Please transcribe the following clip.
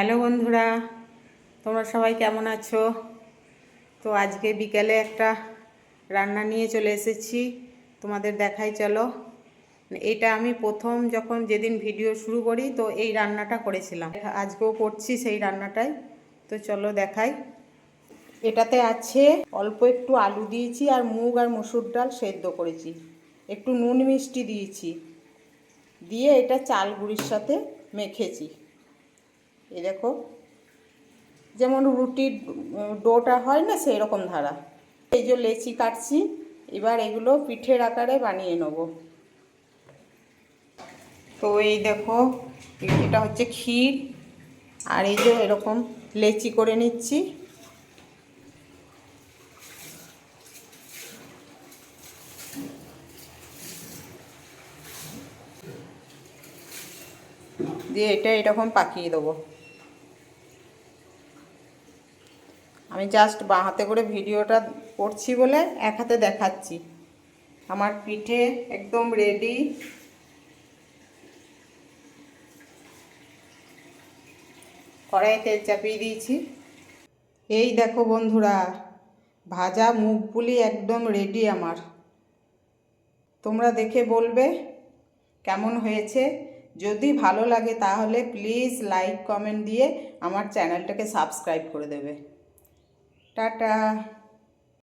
Hello বন্ধুরা, তোমরা সবাই কেমন আছো? তো আজকে বিকেলে একটা রান্না নিয়ে চলে এসেছি, তোমাদের দেখাই চলো। এটা আমি প্রথম যখন যেদিন ভিডিও শুরু করি তো এই রান্নাটা করেছিলাম, আজকেও করছি সেই রান্নাটাই। তো চলো দেখাই। এটাতে আছে অল্প একটু আলু দিয়েছি আর মুগ আর মসুর ডাল সেদ্ধ করেছি, একটু নুন মিষ্টি দিয়েছি, দিয়ে এটা চাল গুঁড়ির সাথে মেখেছি। এই দেখো, যেমন রুটির ডোটা হয় না সেই রকম ধারা। এই যে লেচি কাটছি, এবার এগুলো পিঠের আকারে বানিয়ে নেব। তো এই দেখো, এটা হচ্ছে ক্ষীর, আর এই যে এরকম লেচি করে নিচ্ছি। দিয়ে এটা এরকম পাকিয়ে দেবো। আমি জাস্ট বাঁ হাতে করে ভিডিওটা করছি বলে এক হাতে দেখাচ্ছি। আমার পিঠে একদম রেডি। কড়াইয়ে তেল চাপিয়ে দিয়েছি। এই দেখো বন্ধুরা, ভাজা মুগ পুলি একদম রেডি আমার। তোমরা দেখে বলবে কেমন হয়েছে। যদি ভালো লাগে তাহলে প্লিজ লাইক কমেন্ট দিয়ে আমার চ্যানেলটাকে সাবস্ক্রাইব করে দেবে। টাটা।